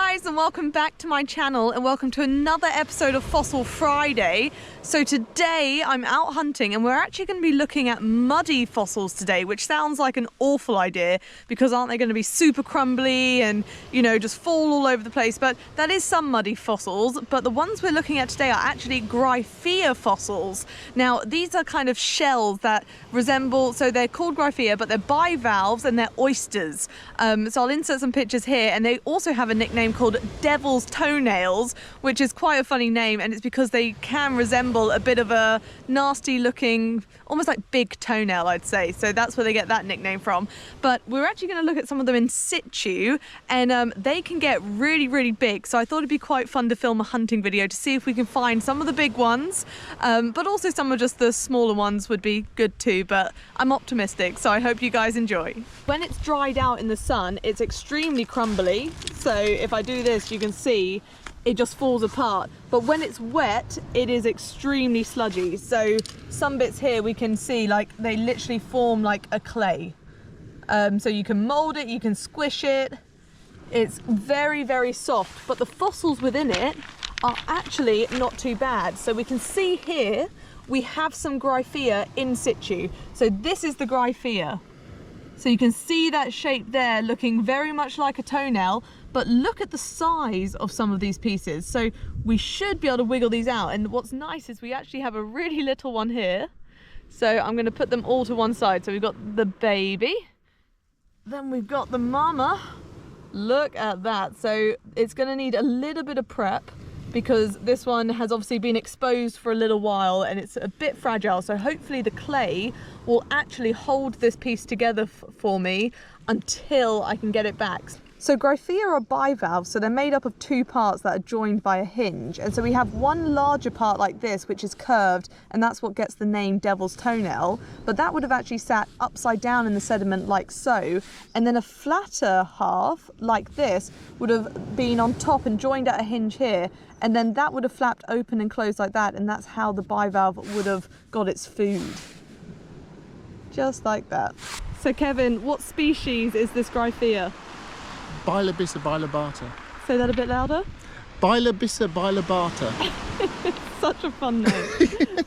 guys, and welcome back to my channel and welcome to another episode of Fossil Friday. So today I'm out hunting and we're actually going to be looking at muddy fossils today, which sounds like an awful idea because aren't they going to be super crumbly and, you know, just fall all over the place? But that is some muddy fossils, but the ones we're looking at today are actually Gryphaea fossils. Now these are kind of shells that resemble, so they're called Gryphaea, but they're bivalves and they're oysters. So I'll insert some pictures here, and they also have a nickname called devil's toenails, which is quite a funny name, and it's because they can resemble a bit of a nasty looking, almost like big toenail, I'd say. So that's where they get that nickname from. But we're actually going to look at some of them in situ, and they can get really big. So I thought it'd be quite fun to film a hunting video to see if we can find some of the big ones, but also some of just the smaller ones would be good too. But I'm optimistic, so I hope you guys enjoy. When it's dried out in the sun, it's extremely crumbly. So if I do this, you can see it just falls apart. But when it's wet, it is extremely sludgy. So some bits here we can see like they literally form like a clay. So you can mold it, you can squish it. It's very soft, but the fossils within it are actually not too bad. So we can see here, we have some Gryphaea in situ. So this is the Gryphaea. So you can see that shape there looking very much like a toenail, but look at the size of some of these pieces. So we should be able to wiggle these out. And what's nice is we actually have a really little one here. So I'm going to put them all to one side. So we've got the baby, then we've got the mama. Look at that. So it's going to need a little bit of prep because this one has obviously been exposed for a little while and it's a bit fragile. So hopefully the clay will actually hold this piece together for me until I can get it back. So Gryphaea are bivalves, so they're made up of two parts that are joined by a hinge. And so we have one larger part like this, which is curved, and that's what gets the name devil's toenail. But that would have actually sat upside down in the sediment like so. And then a flatter half, like this, would have been on top and joined at a hinge here. And then that would have flapped open and closed like that. And that's how the bivalve would have got its food. Just like that. So Kevin, what species is this Gryphaea? Gryphaea bilobata. Say that a bit louder. Gryphaea bilobata. Such a fun name.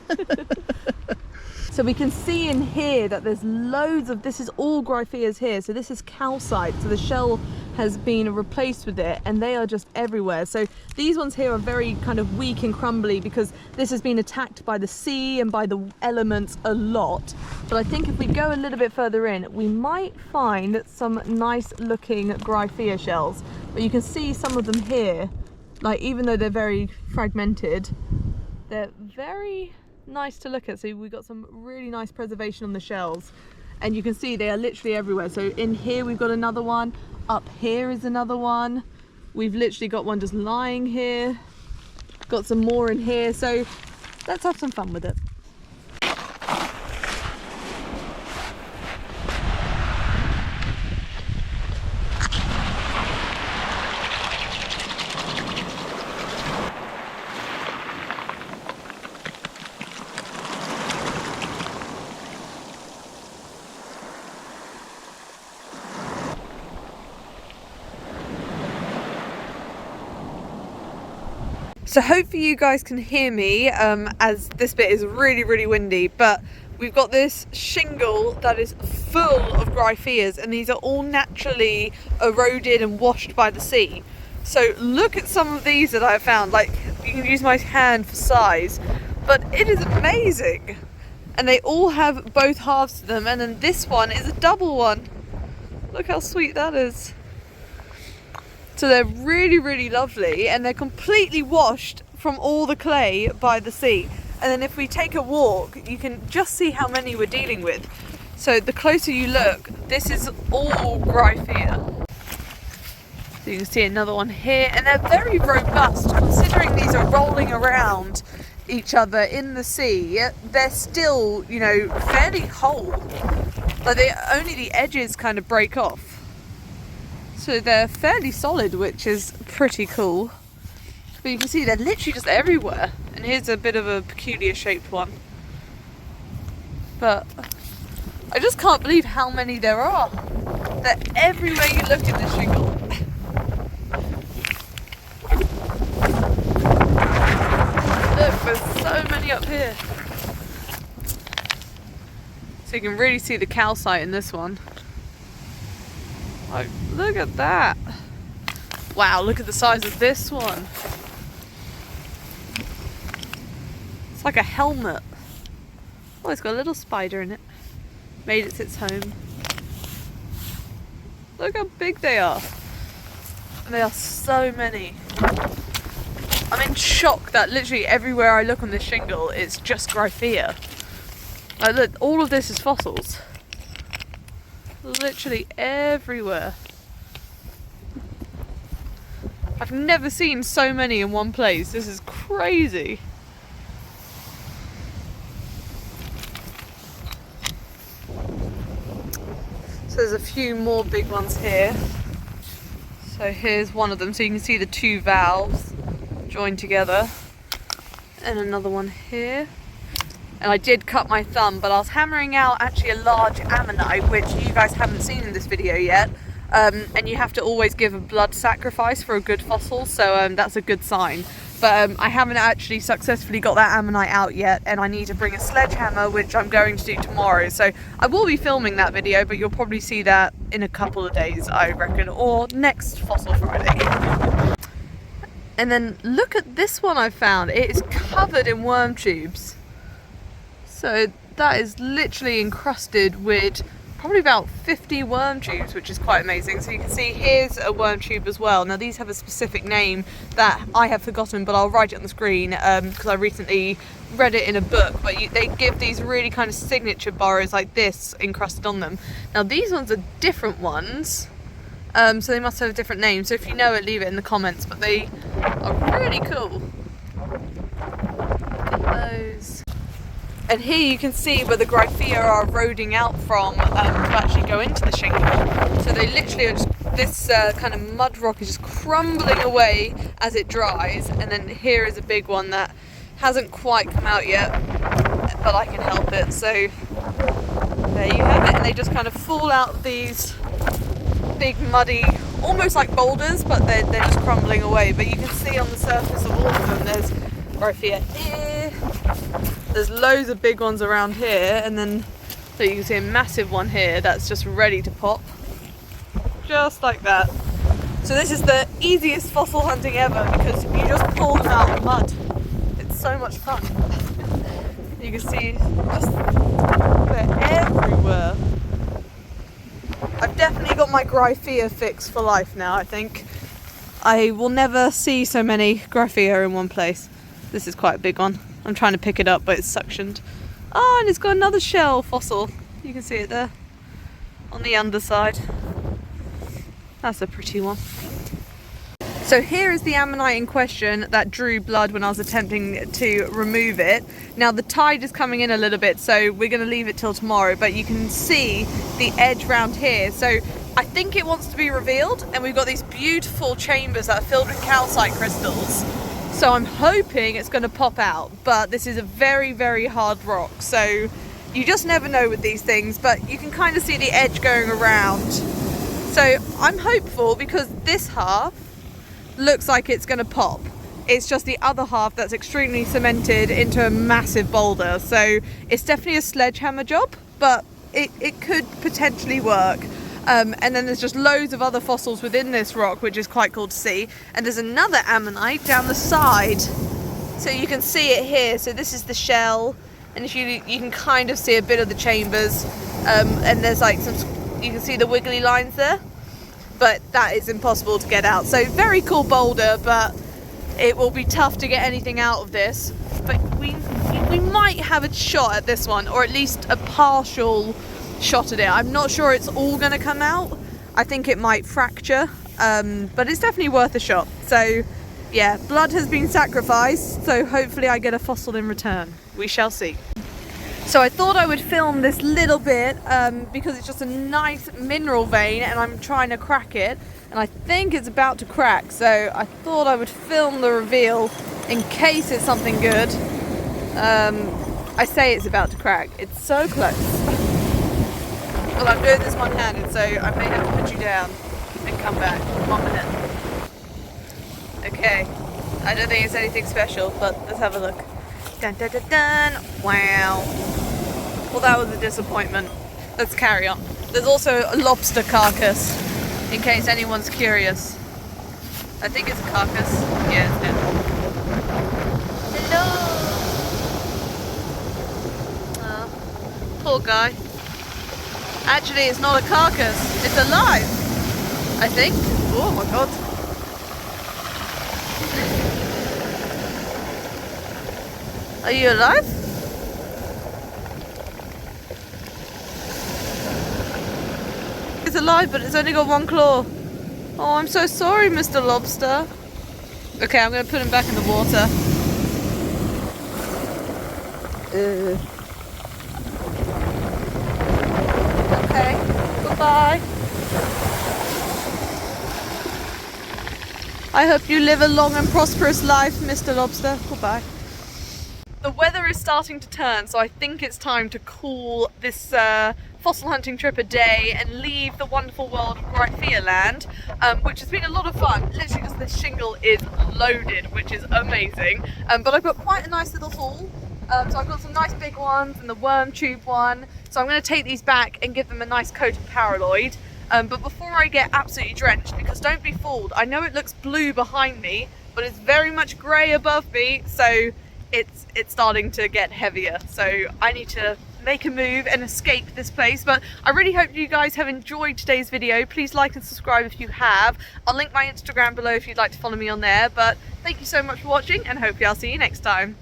So we can see in here that there's loads of, this is all Gryphaeas here. So this is calcite, so the shell has been replaced with it and they are just everywhere. So these ones here are very kind of weak and crumbly because this has been attacked by the sea and by the elements a lot. But I think if we go a little bit further in, we might find some nice looking Gryphaea shells. But you can see some of them here, like even though they're very fragmented, they're very nice to look at. So we've got some really nice preservation on the shells and you can see they are literally everywhere. So in here we've got another one, up here is another one, we've literally got one just lying here, got some more in here. So let's have some fun with it. So hopefully you guys can hear me as this bit is really windy, but we've got this shingle that is full of Gryphaeas and these are all naturally eroded and washed by the sea. So look at some of these that I have found, like you can use my hand for size, but it is amazing. And they all have both halves to them, and then this one is a double one. Look how sweet that is. So they're really lovely and they're completely washed from all the clay by the sea. And then if we take a walk, you can just see how many we're dealing with. So the closer you look, this is all Gryphaea. So you can see another one here, and they're very robust considering these are rolling around each other in the sea. They're still, you know, fairly whole. Like only the edges kind of break off. So they're fairly solid, which is pretty cool. But you can see they're literally just everywhere. And here's a bit of a peculiar shaped one. But I just can't believe how many there are. They're everywhere you look in this shingle. up here. So you can really see the calcite in this one. Like, look at that. Wow, look at the size of this one. It's like a helmet. Oh, it's got a little spider in it. Made it its home. Look how big they are. And there are so many. I'm in shock that literally everywhere I look on this shingle, it's just Gryphaea. Like, look, all of this is fossils. Literally everywhere. I've never seen so many in one place. This is crazy. So there's a few more big ones here. So here's one of them, so you can see the two valves joined together. And another one here. And I did cut my thumb, but I was hammering out actually a large ammonite, which you guys haven't seen in this video yet. And you have to always give a blood sacrifice for a good fossil, so that's a good sign. But I haven't actually successfully got that ammonite out yet, and I need to bring a sledgehammer, which I'm going to do tomorrow. So I will be filming that video, but you'll probably see that in a couple of days, I reckon, or next Fossil Friday. And then look at this one I found. It is covered in worm tubes. So that is literally encrusted with probably about 50 worm tubes, which is quite amazing. So you can see here's a worm tube as well. Now these have a specific name that I have forgotten, but I'll write it on the screen because I recently read it in a book. But they give these really kind of signature burrows like this encrusted on them. Now these ones are different ones, so they must have a different name. So if you know it, leave it in the comments. But they are really cool. Look at those. And here you can see where the Gryphaea are eroding out from to actually go into the shingle. So they literally are just, this kind of mud rock is just crumbling away as it dries. And then here is a big one that hasn't quite come out yet, but I can help it. So there you have it. And they just kind of fall out of these big muddy, almost like boulders, but they're just crumbling away. But you can see on the surface of all of them, there's Gryphaea here. There's loads of big ones around here, and then so you can see a massive one here that's just ready to pop. Just like that. So this is the easiest fossil hunting ever because you just pull them out of the mud. It's so much fun. You can see just they're everywhere. I've definitely got my Gryphaea fix for life now, I think. I will never see so many Gryphaea in one place. This is quite a big one. I'm trying to pick it up, but it's suctioned. Oh, and it's got another shell fossil. You can see it there on the underside. That's a pretty one. So here is the ammonite in question that drew blood when I was attempting to remove it. Now the tide is coming in a little bit, so we're going to leave it till tomorrow, but you can see the edge round here. So I think it wants to be revealed, and we've got these beautiful chambers that are filled with calcite crystals. So I'm hoping it's going to pop out, but this is a very, very hard rock. So you just never know with these things, but you can kind of see the edge going around. So I'm hopeful because this half looks like it's going to pop. It's just the other half that's extremely cemented into a massive boulder. So it's definitely a sledgehammer job, but it could potentially work. And then there's just loads of other fossils within this rock, which is quite cool to see. And there's another ammonite down the side, so you can see it here. So this is the shell, and if you can kind of see a bit of the chambers, and there's like some, you can see the wiggly lines there, but that is impossible to get out. So very cool boulder, but it will be tough to get anything out of this. But we might have a shot at this one, or at least a partial shot at it. I'm not sure it's all going to come out. I think it might fracture, but it's definitely worth a shot. So yeah, blood has been sacrificed, so hopefully I get a fossil in return. We shall see. So I thought I would film this little bit because it's just a nice mineral vein and I'm trying to crack it, and I think it's about to crack, so I thought I would film the reveal in case it's something good. I say it's about to crack. It's so close. Well, I'm doing this one-handed, so I may have to put you down and come back. 1 minute. Okay, I don't think it's anything special, but let's have a look. Dun, dun, dun, dun. Wow. Well, that was a disappointment. Let's carry on. There's also a lobster carcass, in case anyone's curious. I think it's a carcass. Yeah, it's dead. Hello! Oh, poor guy. Actually, it's not a carcass. It's alive, I think. Oh my god. Are you alive? It's alive, but it's only got one claw. Oh, I'm so sorry, Mr. Lobster. Okay, I'm going to put him back in the water. Okay, goodbye. I hope you live a long and prosperous life, Mr. Lobster. Goodbye. The weather is starting to turn, so I think it's time to call this fossil hunting trip a day and leave the wonderful world of Gryphaea land, which has been a lot of fun. Literally just this shingle is loaded, which is amazing. But I've got quite a nice little haul. So I've got some nice big ones and the worm tube one. So I'm going to take these back and give them a nice coat of paraloid. But before I get absolutely drenched, because don't be fooled, I know it looks blue behind me, but it's very much grey above me, so it's starting to get heavier. So I need to make a move and escape this place. But I really hope you guys have enjoyed today's video. Please like and subscribe if you have. I'll link my Instagram below if you'd like to follow me on there. But thank you so much for watching, and hopefully I'll see you next time.